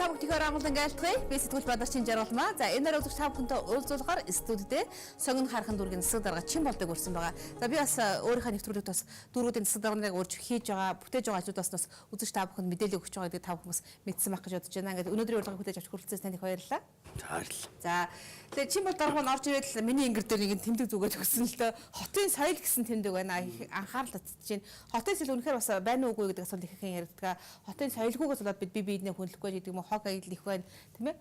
та бүхэн амгалан айлтгая. Би сэтгүүл бадарчин жаргалмаа. За энэ өдөр та бүхэнтэй уулзуулахаар студид сонгон хархан дүүргийн засаг дарга чин болдог урьсан байгаа. За би бас өөрийнхөө нэвтрүүлэгт бас дүүргүүдийн засаг дарганыг урьж хийж байгаа, бүтээж байгаа ажлуудаас бас үзэж та бүхэнд мэдээлэл өгч байгаа гэдэг та бүхэн бас мэдсэн байх гэж бодож байна. Ингээд өнөөдрийн урилгыг хүлээж авч хүрэлцээс танд их баярлалаа. За тэгээ чин бол дарга нь орж ирээд миний ингэр дээр нэг тэмдэг зүгэж өгсөн л дөө. Хотын соёл гэсэн тэмдэг байна. Анхаарал татж байна. Хотын соёл үнэхээр бас байна уугүй гэдэг асуулт ихэнх ярьдаг. Хотын соёлгүйгээс болоод бид биеднээ хүндлэхгүй гэдэг юм уу, хог аялал их байна, тийм ээ?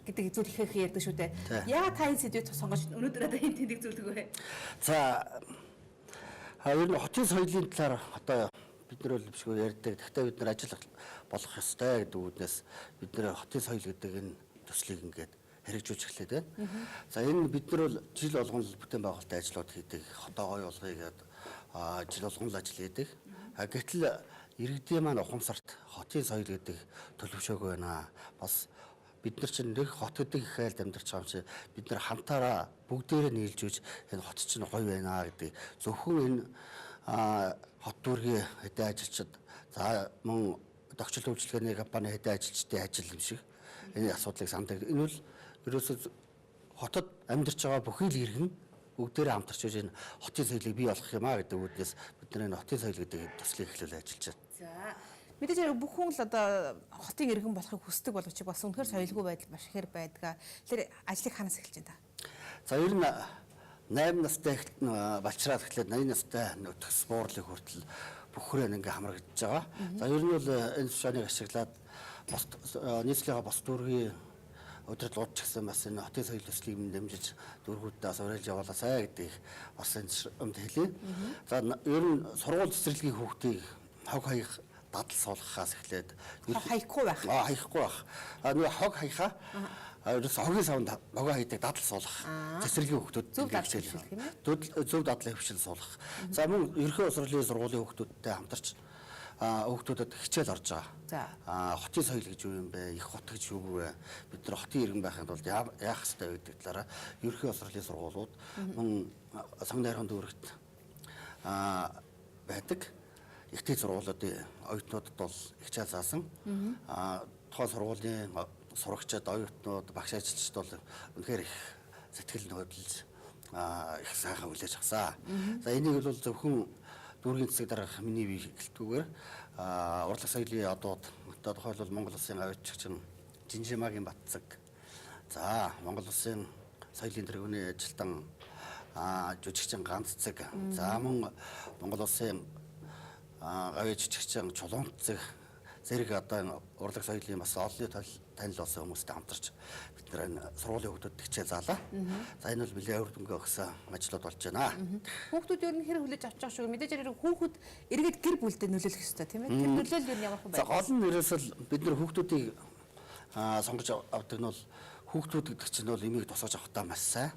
Гэдэг зүйл ихэнх ярьдаг шүү дээ. Яагаад та энэ сэдвийг сонгож өнөөдөр одоо энэ тэмдэг зүйлдэг вэ? За ер нь хотын соёлын талаар одоо бид нар бол бишгүй ярьдаг. Гэхдээ бид нар ажил болох ёстой гэдэг үгнээс бид нар хотын соёл гэдэг энэ төслийг ингээд хэрэгжүүлж эхлэв дээ. За энэ бид нар бол жил болгон л бүтээн байгуулалтын ажлууд хийдэг. Хотоо гоё болгоё гэдэг жил болгон л ажил хийдэг. Гэтэл иргэдийн маань ухамсарт хотын соёл гэдэг төлөвшөөг байна. Бас бид нар чинь нэг хот гэдэг их айлд амьдарч байгаа юм чи бид нар хамтаараа бүгдээрээ нийлж үж энэ хот чинь гоё байна гэдэг зөвхөн энэ хот дүүргийн хэдэн ажилчид за мөн дохижил үйлчилгээний компани хэдэн ажилчдын ажил юм шиг энэ асуудлыг санддаг. Энэ бол ерөөсөө хотод амьдарч байгаа бүхий л иргэн бүгдээрээ хамтарч үж энэ хотын соёлыг бий болгох юм а гэдэг үүднээс бид нар энэ хотын соёл гэдэг төслийг эхлүүл ажиллаж байна. За мэдээж бүх хүн л одоо хотын иргэн болохыг хүсдэг боловч бас үнэхээр соёлгүй байдал маш ихээр байдаг. Тэгэхээр ажлыг ханаас эхэлж байна та? За ер нь 8 настай балчраад эхлээд 80 настай нөтгс буурлыг хүртэл бүхрээ ингээ хамрагдаж байгаа. За ер нь бол энэ тушааныг ашиглаад нийслэлийн бос дүүргийн өдрөл уудч гэсэн бас энэ хотын соёл төслийг дэмжиж дүүргүүдээс уриалж явуулаасай гэдэг бас энэ юмд хэлье. За ер нь сургууль цэцэрлэгийн хүүхдийг хог хаях дадал суулгахаас эхлээд хаяхгүй байх. Хаяхгүй байх. Нөгөө хог хаяхаа ерөөс хогийн савнд богоо хайдаг дадал суулгах. Цэцэрлэгийн хүүхдүүд зөв дадлын хөвшил суулгах. За мөн ерхий усралын сургуулийн хүүхдүүдтэй хамтарч хүүхдүүдэд хичээл орж байгаа. За хотын соёл гэж юу юм бэ? Их хот гэж юу вэ? Бид нар хотын иргэн байхын тулд яах ёстой гэдэг талаараа ерхий усралын сургуулиуд мөн сонгон найрхан дүүрэгт байдаг. Ихтэй сургуулиудын оюутнуудад бол хичээл заасан. Тухайн сургуулийн сурагчид, оюутнууд, багш ажилчид бол үнэхээр их сэтгэл хөдлөж их сайхан хүлээж авсан. За энийг бол зөвхөн дүүргийн засаг дарга миний бие гэлтгүүгээр урлаг соёлын одууд одоо тухайлбал Монгол Улсын авиачигч Жинжимагийн Батцаг. За Монгол Улсын соёлын тэргүүний ажилтан жүжигчин Ганццэг. За мөн Монгол Улсын авиачигч Чулуунцэг зэрэг одоо урлаг соёлын бас олонний танил болсон хүмүүстэй хамтарч бид нар энэ сургуулийн хүүхдүүд хичээл заалаа. За энэ бол нэлээд үр дүнгээ өгсөн ажлууд болж байна. Хүүхдүүд ер нь хэрэг хүлээж авч байгаа шүү. Мэдээж хэрэг хүүхэд эргээд гэр бүлдээ нөлөөлөх ёстой тийм ээ. Тэр нөлөөлөл ер нь ямар хүн байх вэ? За гол нь ерөөсөл бид нар хүүхдүүдийг сонгож авдаг нь бол хүүхдүүд гэдэг чинь бол эмийг тусгаж авахтаа маш сайн.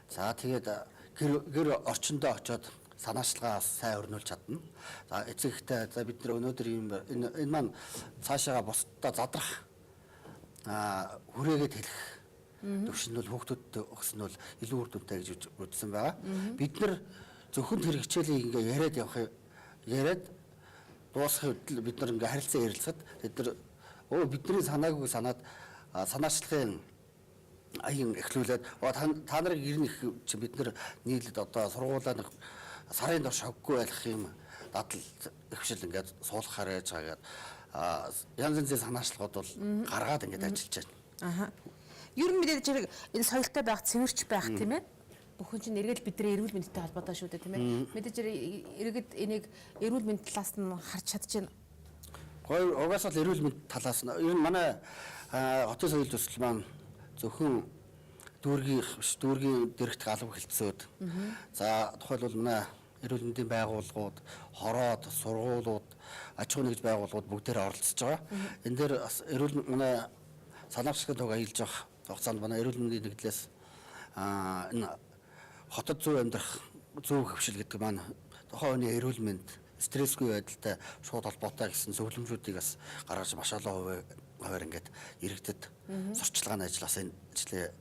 За тэгээд гэр орчиндөө очиод санаачлагаа сайн өрнүүлж чадна. За эцэгтэй за бид нар өнөөдөр энэ маань цаашаага бусдаа задрах хүрээгээд хэлэх төвшин бол хүүхдүүдтэй өгсөн бол илүү үр дүнтэй гэж үзсэн байгаа. Бид нар зөвхөн тэр хичээлийг ингээ яриад дуусгахад бид нар ингээ харилцаа ярилцахад бид нар бидний санаагүй санаад санаачлагын аян эхлүүлээд та нарыг ирнэ чи бид нар нийлээд одоо сургуулаа нэг сарын дор шоггүй байх юм дадал ихвшил ингээд суулгахаар яаж байгаад янз янзын санаачлагууд бол гаргаад ингээд ажиллаж байна. Ер нь мэдээж хэрэг энэ соёлтой байх, цэвэрч байх тийм ээ. Бүхэн чинь эргэл бидний эрүүл мэндтэй холбоотой шүү дээ тийм ээ. Мэдээж хэрэг иргэд энийг эрүүл мэнд талаас нь харж чадчихна. Гоё угаасаа л эрүүл мэнд талаас нь ер нь манай хотын соёл төсөл маань зөвхөн дүүргийн дэрэгт алба хэлтсүүд. За тухайлбал манай эрүүл мэндийн байгууллагууд, хороод, сургуулиуд, аж ахуйн нэгж байгууллагууд бүгдээр оролцож байгаа. Энэ дээр эрүүл манай санаачлагын туг аялж байгаа хугацаанд манай эрүүл мэндийн нэгдлээс энэ хотод зөв амьдрах зөв хөвшил гэдэг маань тухайн хүний эрүүл мэнд стрессгүй байдалтай шууд холбоотой гэсэн зөвлөмжүүдийг бас гаргаж маш олон хуваар ингээд иргэдэд сурчлагын ажил бас энэ ажлыг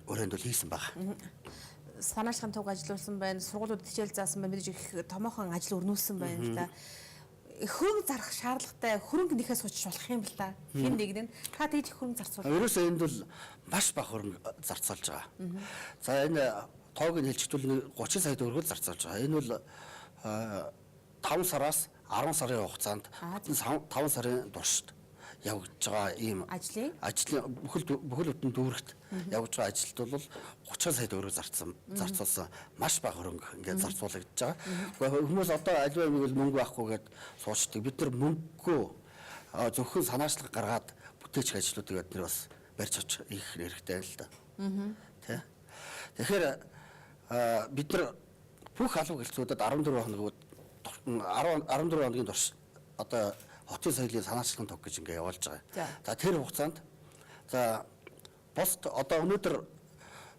өрөөнд бол хийсэн баг. Санаачлагын туг ажиллуулсан байна, сургуулиуд хичээл заасан байна, мэдээж их томоохон ажил өрнүүлсэн байна л да. хөрөнгө зарах шаардлагатай хөрөнгө нэхээ суучих болох юм л та. Хин нэг нь та тэгж хөрөнгө зарцуул. Ерөөсөө энд бол маш бага хөрөнгө зарцуулж байгаа. За энэ тоог нь хэлчихвэл 30 сая төгрөгөөр зарцуулж байгаа. Энэ бол 5 сараас 10 сарын хугацаанд 5 сарын туршид явагдаж байгаа ийм ажлын бүхэл бүтэн дүүрэгт явж байгаа ажилд бол 30 сая төгрөг зарцуулсан маш бага хөрөнгө ингээд зарцуулагдаж байгаа. Хүмүүс одоо аливаа нэг л мөнгө байхгүй гэд суучдаг. Бид нар мөнгөө зөвхөн санаачлаг гаргаад бүтээчих ажлуудыг бид нар бас барьж авч хийх хэрэгтэй л да. Тэ. Тэгэхээр бид нар бүх алба гэлцүүдэд 14 хоногийн турш одоо хотын соёлын санаачлагын тог гэж ингээ явуулж байгаа. За тэр хугацаанд за пост одоо өнөөдөр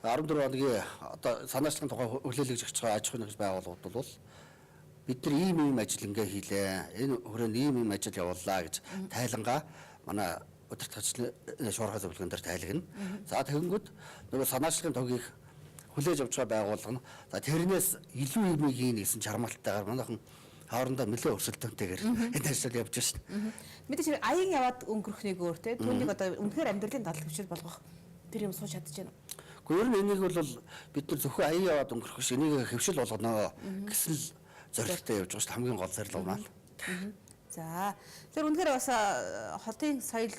14 хоногийн одоо санаачлагын тухай хүлээлгэж өгч байгаа аж ахуйн нэгж байгууллагууд бол бид нар ийм ажил ингээ хийлээ. Энэ хүрээнд ийм ажил явууллаа гэж тайлангаа манай удирдлагчны шуурхай зөвлөгөөн дээр тайлагна. За тэгэнгүүт нөгөө санаачлагын тогийг хүлээж авч байгаа байгууллага нь за тэрнээс илүү юм хийн гэсэн чармаалтайгаар манайхан хоорондоо нэлээд өрсөлдөөнтэйгээр энэ ажил явж байна. Мэдээж хэрэг аян яваад өнгөрөхнийг өөр те түүнийг одоо үнэхээр амьдралын дадлаг хвшил болгох тэр юм сууж чадчихна. Гэхдээ ер нь энийг бол бид нар зөвхөн аян яваад өнгөрөх биш энийг хвшил болгоно гэсэн л зорилготой явж байгаа шүү дээ. Хамгийн гол зорилго маань. За тэр үнэхээр бас хотын соёл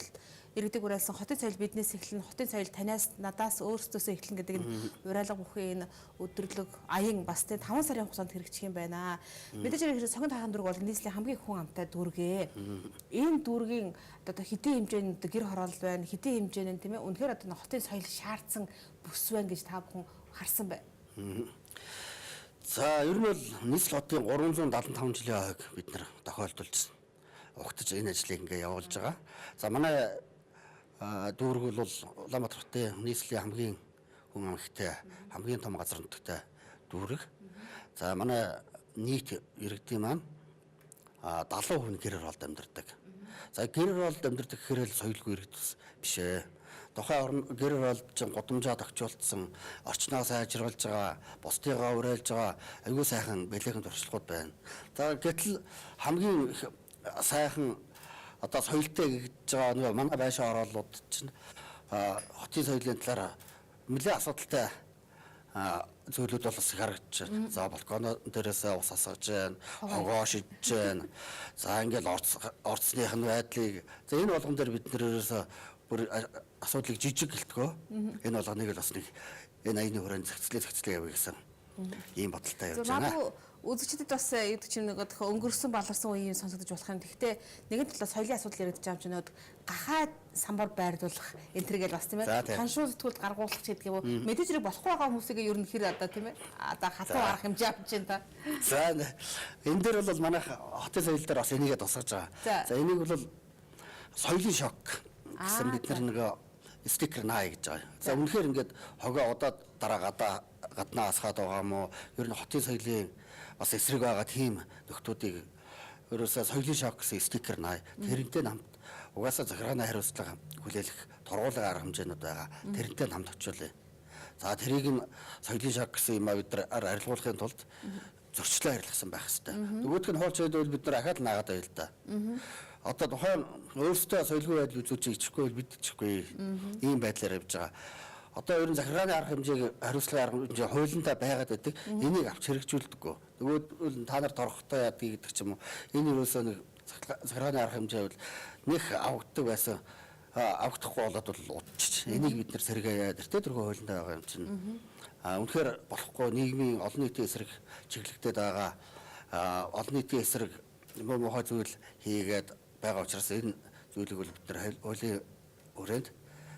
иргэдэг уриалсан хотын соёл биднээс эхлэн хотын соёл танаас надаас өөрсдөөсөө эхлэн гэдэг нь уриалга бүхэн энэ өдөрлөг аян бас тэ 5 сарын хугацаанд хэрэгжих юм байна. Мэдээж хэрэг согин таахан дүүрэг бол нийслэлийн хамгийн хүн амтай дүүргээ. Энэ дүүргийн одоо хэдийн хэмжээнд гэр хороол байна, хэдийн хэмжээнд тийм ээ үнэхээр одоо хотын соёл шаардсан бүс байна гэж та бүхэн харсан бай. За ер нь бол нийслэл хотын 375 жилийн хойг бид нар тохиолдуулсан. Угтаж энэ ажлыг ингээ явуулж байгаа. За манай дүүрэг бол Улаанбаатар хотын нийслэлийн хамгийн хүн амтай, хамгийн том газар нутагтай дүүрэг. За манай нийт иргэдийн маань 70% нь гэр оролд амьдардаг. За гэр оролд амьдардаг гэхээр л соёлгүй иргэд биш ээ. Тухайн гэр оролд гудамжаа тогтчулсан, орчноо сайжруулж байгаа, бусдыгаа уриалж байгаа аюул сайхан бэлгийн туршлагууд байна. За гэтэл хамгийн сайхан одоо соёлтой гэж байгаа нөгөө манай байшаа ороолууд чинь хотын соёлын талаар нэлээд асуудалтай зүйлүүд бол бас харагдаж байна. За балконо дээрээс ус асгаж байна, хогоо шидэж байна. За ингээл орцсных нь байдлыг за энэ болгон дээр бид нэрээс бүр асуудлыг жижиг гэлтгөө. Энэ болгоныг л бас нэг энэ аяны хүрээнд зохицлээ явъя гэсэн ийм бодолтой явж байна. Үзэгчдэд бас гэдэг чинь нэг өнгөрсөн баларсан үеийн сонсогдож болох юм. Гэхдээ нэгэн талаас соёлын асуудал яригдж байгаа юм чинь гахаад самбар байрлуулах энэ төргээл бас тийм ээ. Ханшуу сэтгүүлд гаргуулах гэдэг юм уу. Мэдээж хэрэг болохгүй байгаа хүмүүсийг ер нь хэр одоо тийм ээ. Одоо хатуу арах хэмжээ авч байна та. За энэ дээр бол манай хотын соёл дээр бас энийгээ тусгаж байгаа. За энийг бол соёлын шок гэсэн бид нар нэг стикер наа гэж байгаа. За үнэхээр ингээд хогоо удаад дараа гаднаа асгаад байгаа мó ер нь хотын соёлын бас эсрэг байгаа тийм нөхдүүдийг ерөөсөө соёлын шок гэсэн стикер наа тэрнтэй намд угаасаа захиргааны хариуцлага хүлээлгэх тургуулгын арга хэмжээнүүд байгаа. Тэрнтэй намд очиулъя. За тэрийг нь соёлын шок гэсэн юм а бид нар арилгуулахын тулд зөрчлөө харилцсан байх хэрэгтэй. Нөгөөх нь хуульч байвал бид нар ахаад наагаад байл та. Одоо тухайн өөрсдөө соёлгүй байдал үзүүлж ичихгүй бол бид ичихгүй ийм байдлаар явж байгаа. Одоо ер нь захиргааны арга хэмжээг хариуцлагын арга хэмжээ хуулиндаа байгаад байдаг. Энийг авч хэрэгжүүлдэггүй. Нөгөөд та нар торгохтой яадаг гэдэг ч юм уу. Энэ юусоо нэг захиргааны арга хэмжээ бол нэг авагддаг байсан авагдахгүй болоод бол удчих. Энийг бид нар сэргээе. Тэр төрхөө хуулиндаа байгаа юм чинь. Үнэхээр болохгүй нийгмийн олон нийтийн эсрэг чиглэгдээд байгаа олон нийтийн эсрэг муу мухай зүйл хийгээд байгаа учраас энэ зүйлийг бол бид нар хуулийн хүрээнд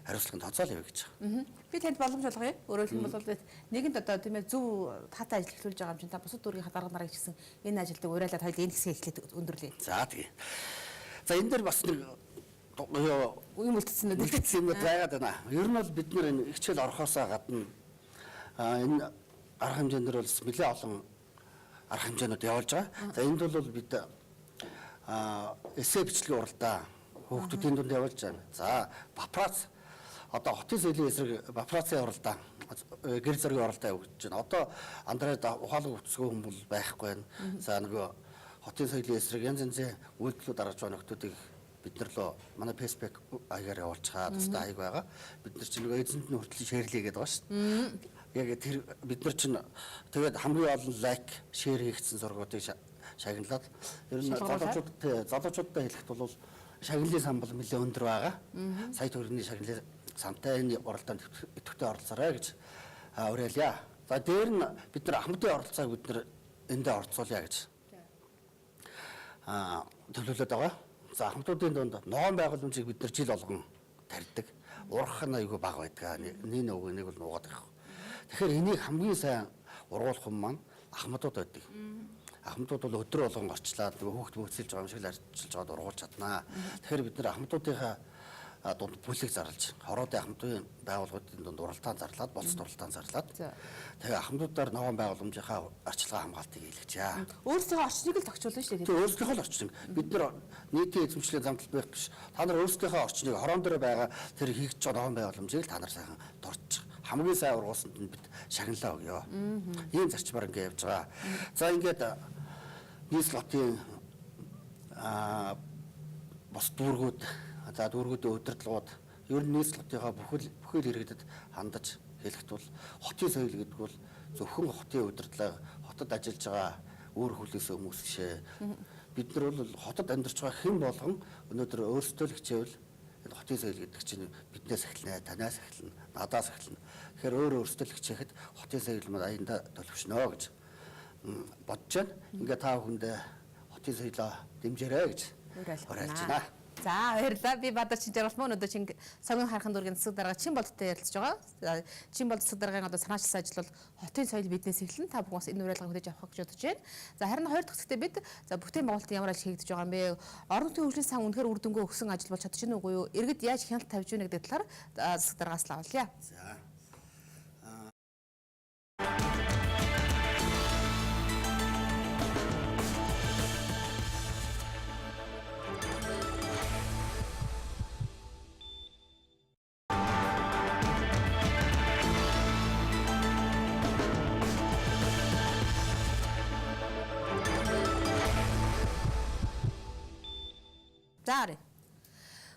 хариуцлагын тооцоолъё гэж байгаа. Би танд боломж олгоё. Өөрөөр хэлбэл нэгэнд одоо тийм ээ зөв таатай ажил эхлүүлж байгаа юм чинь та бусад дүүргийн дарга нарыг гэсэн энэ ажилдаа уриалаад хоёул энэ хэсгээ эхлээд өндөрлөе. За тэгээ. За энэ дээр бас нэг үе мөлтсөн юм байгаад байна. Ер нь бол бид нэр энэ хичээл орохоосоо гадна энэ арга хэмжээнд бол нэлээд олон арга хэмжээнүүд явуулж байгаа. За энд бол бид эссе бичлэгийн уралдаа хүүхдүүдийн дунд явуулж байна. За бапрац одоо хотын соёлын эсрэг бапрацын уралдаа гэр зэргийн уралдаа явуулж байна. Одоо андраад ухаалаг утасгүй хүмүүс байхгүй байна. За нөгөө хотын соёлын эсрэг янз янзын үйлдэлүүд гаргаж байгаа нөхдүүдийг бид нар лөө манай фейсбુક аягаар явуулж байгаа тустай аяг байгаа. Бид нар чинь нөгөө эзэнт нь хүртэл шеэрлээ гэдэг байгаа шүү дээ. Яг тэр бид нар чинь тэгээд хамгийн олон лайк, шеэр хийгдсэн зургуудыг шагналаад ер нь залуучуудтай хэлэхэд бол шагналын сан бол нэлээд өндөр байгаа. Сая төгрөгийн шагналын сантай энэ уралдаанд идэвхтэй оролцоорой гэж уриалъя. За дээр нь бид нар Ахмадын оролцоог бид нар эндээ оролцуулъя гэж төлөвлөд байгаа. За Ахмадуудын дунд ногоон байгууламжийг бид нар жил болгон тарьдаг. Урах нь айгүй бага байдаг. Нэг үг нэг бол нуугаад байгаа. Тэгэхээр энийг хамгийн сайн ургуулах юм маань Ахмадууд байдаг. Ахмадууд бол өдрө болгон орчлаад хүүхд мөцөлж байгаа юм шиг л арчилж аваад ургуулж чаднаа. Тэгэхээр бид нар Ахмадуудынхаа дунд бүлэг зарлж, хороодын Ахмадын байгууллагуудын дунд уралдаан зарлаад, болцод уралдаан зарлаад. Тэгээ Ахмадуудаар ногоон байгууламжийнхаа арчилгаа хамгаалтыг хийлгэжээ. Өөрсдийнхөө орчныг л тогтчулна шүү дээ. Тэгээ өөрсдийнхөө л орчныг бид нар нийтийн эзэмшлийн замтал байх биш. Та нар өөрсдийнхөө орчныг хорон дээр байгаа тэр хийгдэж байгаа ногоон байгууламжийг та нар сайхан дурдж хамгийн сайн ургуулсанд нь бид шагналаа өгье. Ийм зарчмаар ингэ явж байгаа. За ингээд нийслэлтийн бос дүүргүүд, за дүүргүүдийн удирдлагууд ер нь нийслэлтийнхаа бүхэл иргэдэд хандаж хэлэхэд бол хотын соёл гэдэг бол зөвхөн хотын удирдлага, хотод ажиллаж байгаа өөр хүлээсэн хүмүүс шээ. Бид нар бол хотод амьдарч байгаа хэн болгон өнөөдөр өөрсдөө л хичээвэл энэ хотын соёл гэдэг чинь биднээс эхэлнэ, танаас эхэлнэ, надаас эхэлнэ. Тэгэхээр өөрсдөө л хичээхэд хотын соёл маань аяндаа төлөвшнө гэж бодож байна. Ингээ та бүхэндээ хотын соёлоо дэмжээрэй гэж уриалж байна. За баярлалаа. Би Бадар Чинжаргалт мөн өнөөдөр Сонгон харахын дүүргийн засаг дарга Чинболдтой ярилцж байгаа. Чинболд засаг даргын одоо санаачилсан ажил бол хотын соёл биднээс эхэлнэ. Та бүхэн бас энэ уриалгыг хүлээж авах гэж бодож байна. За харин хоёр дахь хэсэгтээ бид за бүтээн байгуулалтын ямар ажил хийгдэж байгаа юм бэ? Орон нутгийн хөгжлийн сан үнэхээр үр дүнгээ өгсөн ажил болж чадчих нүггүй юу? Иргэд яаж хяналт тавьж байна гэдэг талаар засаг даргаас л авъя. За. За.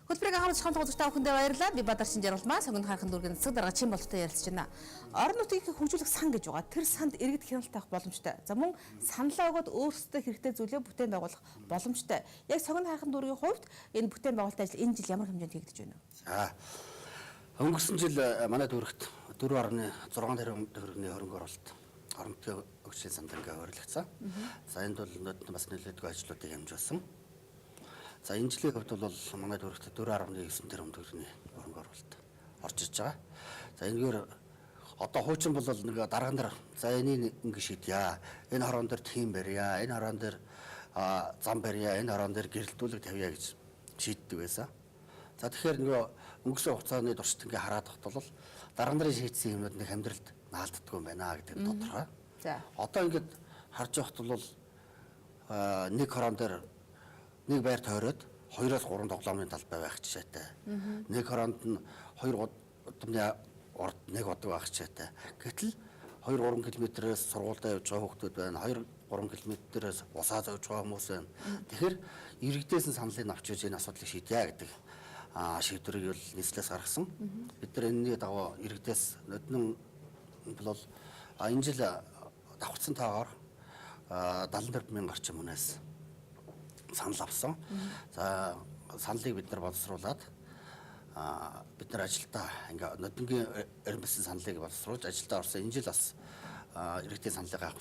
Хөтөлбөрийг анхаарч хамт тоглож та бүхэндээ баярлалаа. Би Бадар Шинжаргалт маа Сонгон харахын дүүргийн засаг дарга Чинболдтой ярилцж байна. Орон нутгийг хөгжүүлэх сан гэж байгаа. Тэр санд иргэд хяналт авах боломжтой. За мөн саналаа өгөөд өөрсдөө хэрэгтэй зүйлээ бүтээн байгуулах боломжтой. Яг Сонгон харахын дүүргийн хувьд энэ бүтээн байгуулалтын ажил энэ жил ямар хэмжээнд хийгдэж байна вэ? За. Өнгөрсөн жил манай дүүрэгт 4.6 тэрбум төгрөгийн хөрөнгө оруулалт орон нутгийн хөгжлийн санд ингээ ойрлогдсон. За энд бол өнөөдөр бас нэлээдгүй ажлуудыг хэмжүүлсэн. За энэ жилийн хувьд бол манай дүүрэгт 4.9 тэрбум төгрөгийн хөрөнгө оруулалт орж иж байгаа. За энэгээр одоо хуучин бол нэг дарган дээр за энийг ингэ шийдъя. Энэ хорон дээр тим барья. Энэ хорон дээр зам барья. Энэ хорон дээр гэрэлтүүлэг тавья гэж шийддэг байсан. За тэгэхээр нөгөө өнгөрсөн хугацааны туршид ингээ хараад багт бол дарган нарын шийдсэн юмнууд нэг амьдралд наалддаггүй юм байна гэдэг нь тодорхой. За. Одоо ингээд харж байхад бол нэг хорон дээр нэг байр тойроод 2-3 тоглоомын талбай байх жишээтэй. Нэг хороонд нь 2 удамны урд нэг удаг байх жишээтэй. Гэтэл 2-3 км-ээс сургуультай явж байгаа хүмүүс байна. 2-3 км-ээс усаа зовж байгаа хүмүүс байна. Тэгэхээр иргэдээс нь саналыг авч иж энэ асуудлыг шийдъя гэдэг шийдвэрийг бол нийслэлээс гаргасан. Бид нар энэний дагуу иргэдээс нөднөн бол энэ жил давхарсан таагаар 74 мянган гаруй хүнээс санал авсан. За саналыг бид нар боловсруулад бид нар ажилдаа ингээ нодонгийн эрен бэсийн саналыг боловсруулж ажилдаа орсон. Энэ жил бас иргэдийн саналаа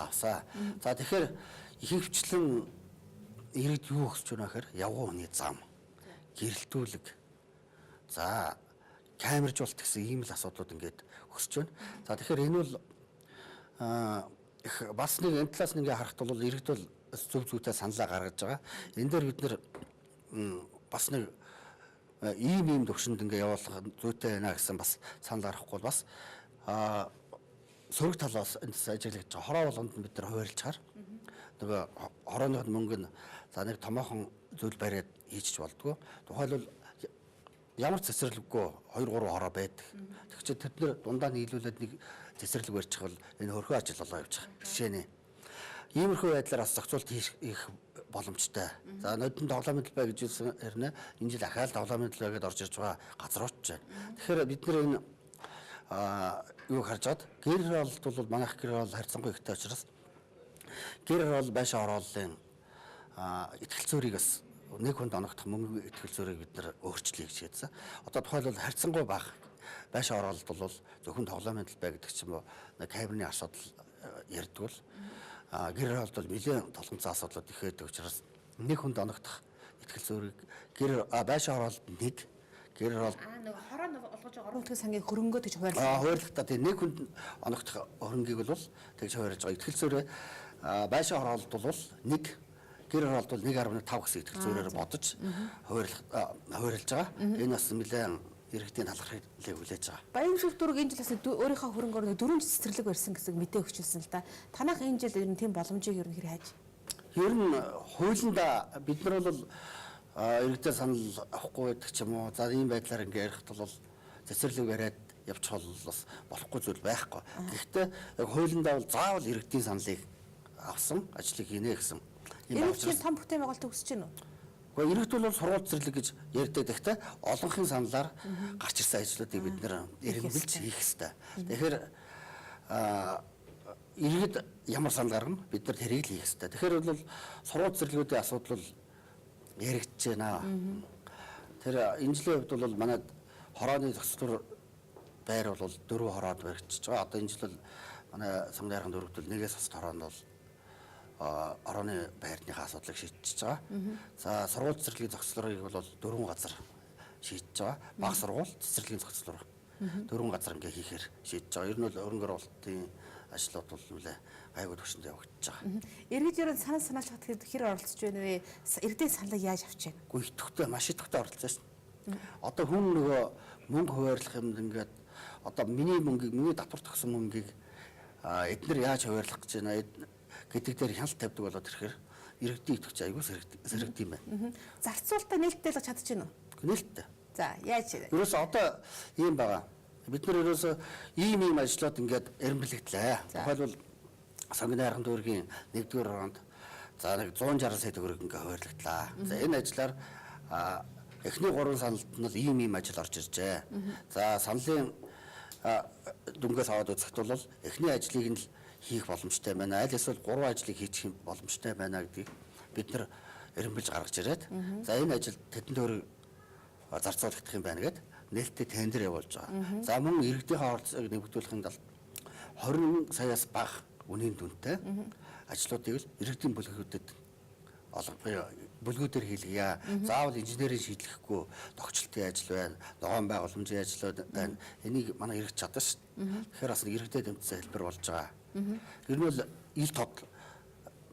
авсан. За тэгэхээр ихэвчлэн иргэд юу хүсэж байна гэхээр явган хүний зам, гэрэлтүүлэг, за камержуулалт гэсэн ийм л асуудлууд ингээд өсөж байна. За тэгэхээр энэ бол бас нэг энэ талаас нь ингээ харахад бол иргэд бол зөв зүйтэй саналаа гаргаж байгаа. Энэ дээр бид нэр бас нэг ийм төвшөнд ингээ явуулах зүйтэй байна гэсэн бас санал гаргахгүй бас сөрөг талаас энэ ажиглаж байгаа. Хороо болгонд бид нар хуваарлцахаар нөгөө хорооны мөнгө нь за нэг томоохон зүйл бариад хийчих болдгоо. Тухайлбал ямар цэцэрлэггүй 2-3 хороо байдаг. Тэгэхээр тэд нэр дундаа нийлүүлээд нэг цэцэрлэг барьчих бол энэ хөрхөө ажил болоо явж байгаа. Жишээ нь Иймэрхүү байдлаар бас зохицуулт хийх боломжтой. За нодон тоглоомын талбай гэж ирнэ. Энэ жил ахаал тоглоомын талбай гэдээ орж ирж байгаа газрууч байна. Тэгэхээр бид нэр энэ юу харж чад гэр оролт бол манайх гэр орол харьцангуй ихтэй учраас гэр орол байшаа орооллын итгэл зүйрийг бас нэг хүнд оногдох мөнгө итгэл зүйрийг бид нэр өөрчлөе гэж хэлсэн. Одоо тухайлбал харьцангуй бага байшаа ороолт бол зөвхөн тоглоомын талбай гэдэг чинь нэг камерны асуудал ярьдаг бол гэр оролт бол нэлээд толгонцоо асуудлууд их байдаг учраас нэг хүнд оногдох итгэл зүйрийг байшаа ороолт нэг гэр оролт нэг хороо олгож байгаа орон нутгийн сангийн хөрөнгөө гэж хуваарлаа. Хуваарлалтаа тийм нэг хүнд оногдох хөрөнгийг бол тэгж хуваарлаж байгаа. Итгэл зүйрээ байшаа ороолт бол нэг гэр оролт бол 1.5 гэсэн итгэл зүйрээр бодож хуваарлаж байгаа. Энэ бас нэлээд иргэдийн талархлыг хүлээж байгаа. Баян шүлэг дүүрэг энэ жилээс өөрийнхөө хөрөнгөөр 4 цэцэрлэг барьсан гэсэн мэдээ өгчүүлсэн л да. Танах энэ жил ер нь тийм боломжийг ер нь хэр хайж? Ер нь хуулиндаа бид нар бол иргэдэд санал авахгүй байдаг ч юм уу. За ийм байдлаар ингээ ярихт бол цэцэрлэг бариад явчих бол бас болохгүй зүйл байхгүй. Гэхдээ яг хуулиндаа бол заавал иргэдийн саналыг авсан ажлыг хийнэ гэсэн. Иргэдийн том бүтээн байгуулалт өгсөж байна уу? Гэхдээ иргэд бол сургууль цэцэрлэг гэж ярьдаг гэхдээ олонхын саналаар гарч ирсэн ажлуудыг бид нэр эргэмбэлж хийх хэрэгтэй. Тэгэхээр иргэд ямар санал гаргана бид нар тэрийг л хийх хэрэгтэй. Тэгэхээр бол сургууль цэцэрлэгүүдийн асуудал бол яригдж байна. Тэр энэ жилийн хувьд бол манай хорооны зохицлоор байр бол 4 хороод баригдчихж байгаа. Одоо энэ жил бол манай сонгон ярхан дөрөвдөл нэгээс бас хороонд бол орооны байрныхаа асуудлыг шийдчихэж байгаа. За сургууль цэцэрлэгийн зохицлоорыг бол 4 газар шийдэж байгаа. Бага сургууль цэцэрлэгийн зохицлоор 4 газар ингээ хийхээр шийдэж байгаа. Ер нь бол өрөнгө оруулалтын ажлууд бол нэлээ гайгүй төвшөнд явагдаж байгаа. Иргэд ер нь санаалж хат хэр оролцож байна вэ? Иргэдийн саналыг яаж авч байна? Гэхдээ идэвхтэй маш идэвхтэй оролцож байна. Одоо хүн нөгөө мөнгө хуваарлах юмд ингээд одоо миний татвар төгсөн мөнгийг эдгээр яаж хуваарлах гэж байна гэдэг дээр хяналт тавьдаг болоод ирэхээр иргэдийн идэвхтэй аягүй сэрэгд юм байна. Зарцуулалтаа нээлттэй л чадчих байна уу? Нээлттэй. За яаж? Ерөөсөө одоо ийм байгаа. Бид нар ерөөсөө ийм ажлууд ингээд эренбэлэгдлээ. Тухайлбал сонгон ярхан дүүргийн 1-р ороонд за нэг 160 сая төгрөг ингээ хуваарлагдлаа. За энэ ажлаар эхний 3 саналд нь ийм ажил орж иржээ. За саналын дүнгээс аваад үзэхэд бол эхний ажлыг нь хийх боломжтой байна. Аль эсвэл 3 ажлыг хийчих боломжтой байна гэдгийг бид нар эренбэлж гаргаж ирээд за энэ ажил тэдэн төгрөг зарцуулагдах юм байна гэд нээлттэй тендер явуулж байгаа. За мөн иргэдийнхээ оролцоог нэмэгдүүлэхэд 20 саяас бага үнийн дүнтэй ажлуудыг л иргэдийн бүлгүүдэд бүлгүүдээр хийлгэе. Заавал инженерийн шийдлэхгүй тогтчлтын ажил байна, ногоон байгууламжийн ажлууд байна. Энийг манай иргэд чадна шүү дээ. Тэгэхээр бас иргэдэд тэмцсэн хэлбэр болж байгаа. Ер нь бол ил тод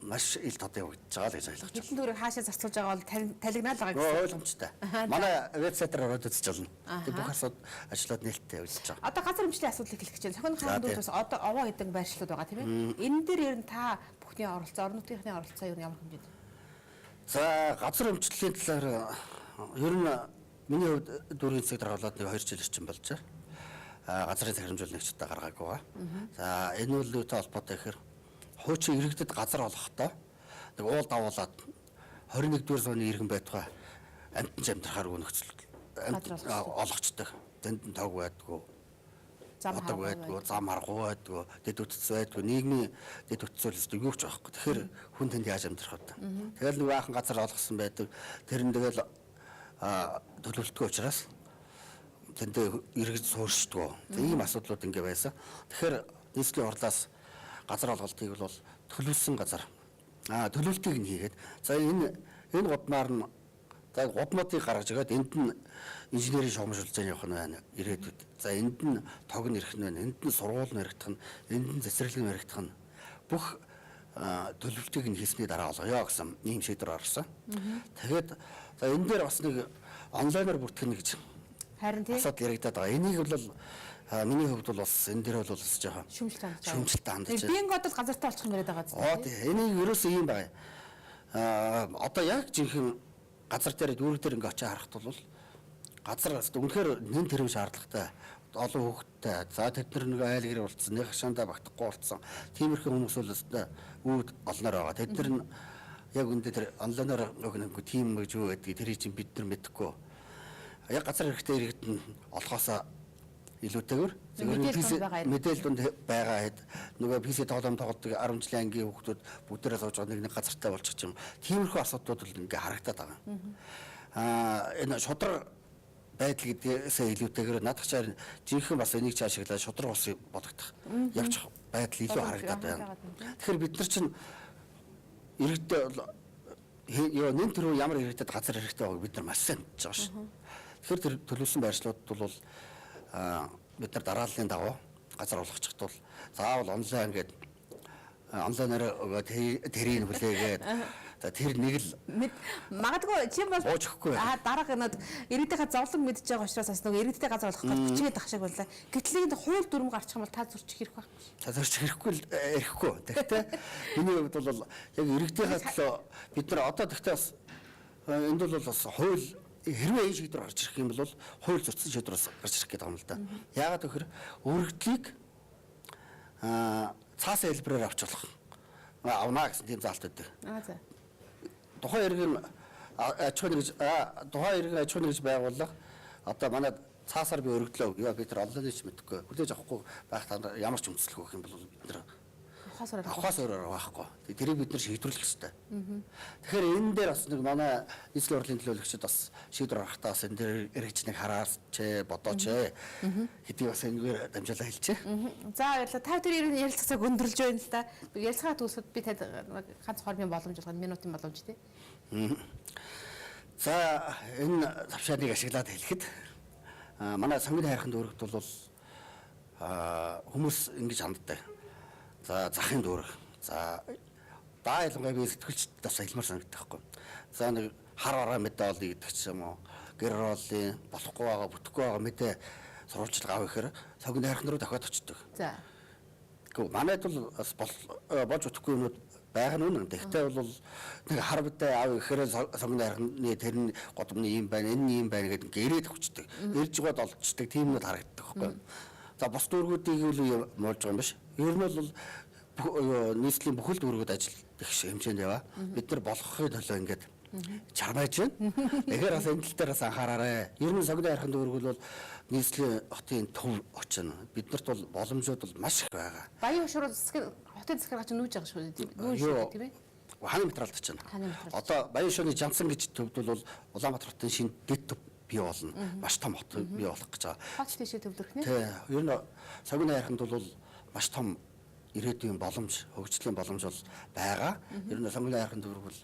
маш ил тод явагдаж байгаа л гэж ойлгож байна. Хэдэн төгрөг хаашаа зарцуулж байгаа бол талигнаал байгаа гэсэн. Ойлгомжтой. Манай вебсайтаар ороод үзэж болно. Тэг бүх ажлууд нээлттэй явуулж байгаа. Одоо газар хэмжээний асуудлыг хэлэх гэж байна. Сохин хаан дүүс одоо овоо хэдэн байршлууд байгаа тийм ээ. Энэ дээр ер нь та бүхний оролцоо, орон нутгийнхны оролцоо ер нь ямар хэмжээнд? За газар хэмжээний талаар ер нь миний хувьд дүүргийн засаг даргаалаад нэг 2 жил орчим болж байгаа. Газрын захирамжуулагчтай гаргаагүй байгаа. За энэ үйл үүтэй холбоотой гэхээр хуучин иргэдэд газар олохдоо нэг уул давуулаад 21-р зууны иргэн байтугай амтнж амьдрахааргүй нөхцөл олгочтой. Тэнд нь тог байдгүй. Бодог байдгүй, зам аргуу байдгүй, дэд үтц байдгүй, нийгмийн дэд үтцүүлэлт юу ч байхгүй. Тэгэхээр хүн тэнд яаж амьдрах вэ? Тэгэл нэг баахан газар олгосон байдаг. Тэр нь тэгэл төлөвлөлтгүй учраас тэнд иргэд сууршдгоо. Ийм асуудлууд ингэ байсан. Тэгэхээр нийслэлийн хурлаас газар олголтыг бол төлөвлөсөн газар. Төлөвлөлтийг нь хийгээд за энэ гудмаар нь за гудмуудыг гаргаж игээд энд нь инженерийн шугамшуулжааны явах нь байна. Ирээдүйд. За энд нь тог нь ирэх нь байна. Энд нь сургууль нь баригдах нь, энд нь цэцэрлэг нь баригдах нь бүх төлөвлөлтийг нь хийсний дараа олгоё гэсэн ийм шийдвэр гаргасан. Тэгээд за энэ дээр бас нэг онлайнаар бүртгэнэ гэж харин тийм асуудал яригадаад байгаа. Энийг бол миний хувьд бол бас энэ дээр бол бас жоохон шүмжлэлтэй хандж байна. Биеийн годод газартай болчих юм яриад байгаа зү. Энийг ерөөсөө ийм байна. Одоо яг жинхэнэ газар дээр дүүрэг дээр ингээ очиж харахад бол газар үнэхээр нэн тэрв шаардлагатай. олон хүүхэдтэй. За тэд нар нэг айл гэр болцсон, нэг хашаандаа багтахгүй болцсон. Тиймэрхүү хүмүүс бол өстой үүд олноор байгаа. Тэд нар яг үндэ тэр онлайнаар нөгөө тийм гэж юу гэдгийг тэрийг чинь бид нар мэдэхгүй. Яг газар хэрэгтэй иргэдэн олохоосоо илүүтэйгээр мэдээлэл донд байгаа хэд нөгөө PC тоглоом тоглодог 10 жилийн ангийн хүүхдүүд бүгдээрээ сууж байгаа нэг газартай болчих юм. Тиймэрхүү асуудлууд бол ингээ харагдаад байгаа. Энэ шудраг байдал гэдгээсээ илүүтэйгээр наадах чаар жинхэнэ бас энийг чаашиглаад шудраг улсыг болгох явж байдал илүү харагдаад байна. Тэгэхээр бид нар чинь иргэдээ нэн төрөө ямар иргэдэд газар хэрэгтэй байгааг бид нар маш сайн мэдж байгаа шүү. Тэгэхээр тэр төлөвлөсөн байршлуудад бол бид нар дарааллын дагуу газар олгочихд бол заавал онлайн гэдэг онлайнаар тэрийг хүлээгээд тэр нэг л магадгүй чи бол дараагийн нод иргэдийнхээ зовлон мэдж байгаа учраас бас нөгөө иргэдтэй газар олох гэж бичгээд ах шиг байлаа. Гэтэл энэ хууль дүрм гарчих юм бол та зурчих хэрэг байхгүй. Та зурчих хэрэггүй. Тэгэхдээ миний хувьд бол яг иргэдийнхээ төлөө бид нар одоо тэгтээ бас энд бол бас хууль хэрвээ энэ шийдвэр гарч ирэх юм бол хууль зөрчсөн шийдвэр гарч ирэх гэдэг юм л да. Яагаад гэвэл өргөдлийг цаасан хэлбэрээр авч болох авнаа гэсэн тийм заалт өгдөг. За. Тухайн иргэн аж ахуйн гэж байгууллага одоо манай цаасаар би өргөдлөө яа би тэр онлайнч мэдхгүй хүлээж авахгүй байх та ямар ч үндэслэх байх юм бол бид нар авахаас өөрөөр байхгүй. Тэрийг бид нар шийдвэрлэх хэрэгтэй. Тэгэхээр энэ дээр бас нэг манай нийслэлийн урлагийн төлөөлөгчид бас шийдвэр гаргахтаа бас энэ дээр эргэж нэг хараач бодооч хэдий бас энэгээр дамжуулаа хэлчихэ. За баярлалаа. Та тэр ярилцах цаг өндөрлж байна л да. Ярилцгаа төгсөд би танд ганц хормын боломж болгоно, минутын боломж тий. За энэ завшааныг ашиглаад хэлэхэд манай сонгын хайрханд өргөд бол хүмүүс ингэж ханддаг. За захын дүүрэг. За даа ялангуяа би сэтгүүлчд бас илмар санагддаг байхгүй. За нэг хар араа мэдээ олъё гэдэг ч юм уу. Гэр оролын болохгүй байгаа, бүтэхгүй байгаа мэдээ сурвалжлага авах гэхээр сонгын хайрхан руу дахиад очдог. За. Гэхдээ манайд бол бас болж бүтэхгүй юмуд байгаа нь үнэн. Тэгтээ бол нэг хар мэдээ авах гэхээр сонгын хайрханы тэр нь годомны юм байна, энэ нь юм байна гэдэг гэрээд хүчдэг. Ирж гоод олцдог тийм нь харагддаг байхгүй. За бос дүүргүүдийг юу муулж байгаа юм биш. Ер нь бол нийслэлийн бүхэл дүүргүүд ажиллах хэмжээнд яваа. Бид нар болгохын төлөө ингээд чармайж байна. Тэгэхээр бас энэ тал дээр бас анхаараарай. Ер нь сонгын хайрхан дүүргүүд бол нийслэлийн хотын төв очно. Биднэрт бол боломжууд бол маш их байгаа. Баян хөшрөл хотын засгаар gaч нүүж байгаа шүү. Нүүж шүү тийм ээ. Ханы материалд очно. Одоо баян шууны Жансан гэж төвд бол Улаанбаатар хотын шинэ дэд төв бий болно. Маш том хот бий болох гэж байгаа. Хот тийшээ төвлөрөх нэ. Тий. Ер нь сонгын хайрханд бол маш том ирээдүйн боломж, хөгжлийн боломж бол байгаа. Ер нь сонгын хайрхан дүүрэг бол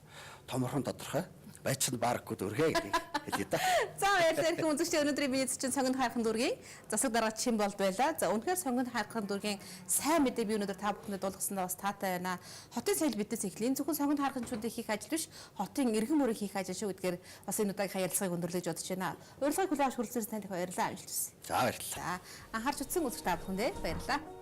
томорхон тодорхой. Байцсан баркуд өргөө гэдэг хэлээ да. За баярлалаа их үзэгчид өнөөдрийн биеийн чинь сонгон хайрхан дүүргийн засаг дарга чин болд байла. За үнэхээр сонгон хайрхан дүүргийн сайн мэдээ би өнөөдөр та бүхэнд дуулгасандаа бас таатай байна. Хотын соёл бидээс эхлэн зөвхөн сонгон хайрханчуудыг хийх ажил биш, хотын эрхэм мөрийг хийх ажил шүү гэдгээр бас энэ удаагийн ярилцлагыг өндөрлөж бодож байна. Урилгыг хүлээн авч хүрэлцэн танд их баярлалаа. За баярлалаа. За анхаарч үзсэн үзэгч та бүхэндээ баярлалаа.